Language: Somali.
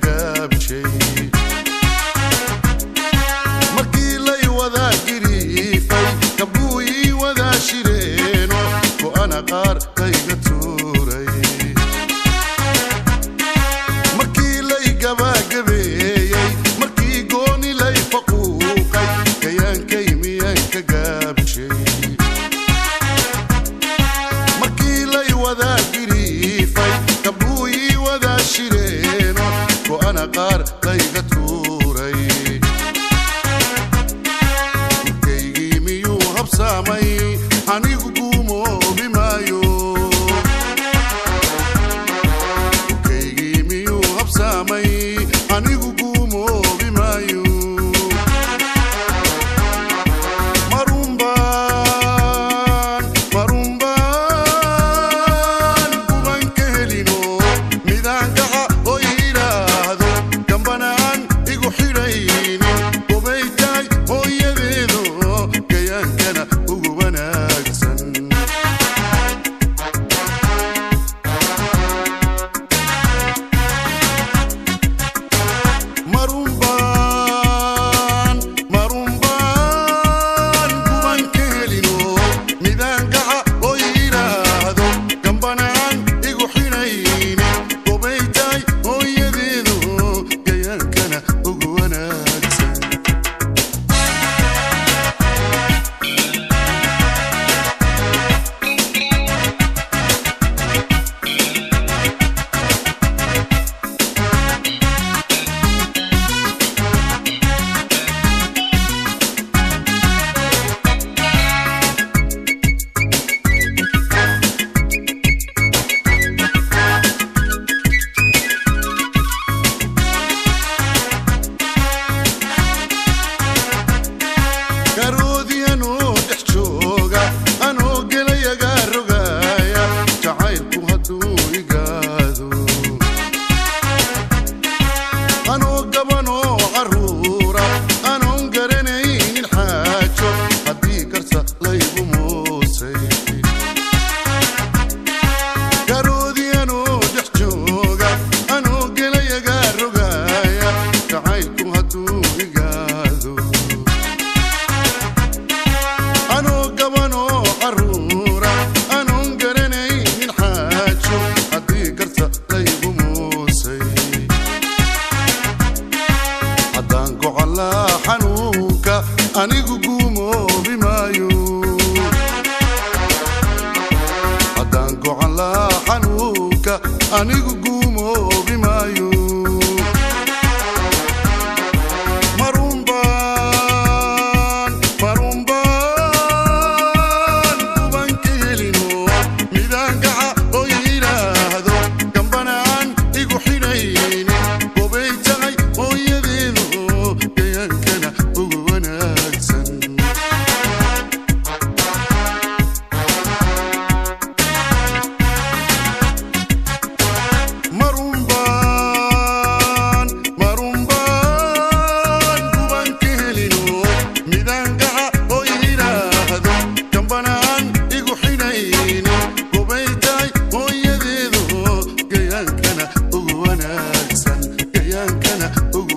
gaabshay markii lay wada giriifay gabdhuu ii wada shireeno go'ana qaar layga tuuray markii lay gabagabeeyey markii gooni lay faquuqay gayaankay miyaan ka gaabshay markii lay wada giriifay gabdhuu ii wada shireeno go'ana qaar layga tuuray kaygii miyuu habsaamay anigu guumoobi maayo kaygii miyuu habsaamay anigu guumoobi maayo marunbaan guban ka helino midaan gaca oo yidhaahdo gambanaan igu xidhaynin gobaytaay hooyadeedo gayaankana ugu wanaagsan marunbaan guban ka helino midaan gaca oo yidhaahdo gambanaan igu xidhaynin gobaytaay hooyadeedo gayaankana ugu wanaagsan garoodii anoo dhex jooga anoo gelayaga rogaaya jacaylku hadduu igaado anoo gabanoo carruura anoon garanaynin xaajo haddii garsa laygu moosay garoodii anoo dhex jooga anoo gelayaga rogaaya jacaylku hadduu igaado anoo gabanoo carruura anoon garanaynin xaajo haddii garta laygu moosay haddaan gocan laa xanuunka anigu guumoobi maayo haddaan gocan laa xanuunka anigu guumoobi maayo marunbaan guban ka helino midaan gaca oo yidhaahdo gambanaan igu xidhaynin gobaytaay hooyadeedo gayaankana ugu wanaagsan marunbaan guban ka helino midaan gaca oo yidhaahdo gambanaan igu xidhaynin gobaytaay hooyadeedo gayaankana ugu wanaagsan gayaankana ugu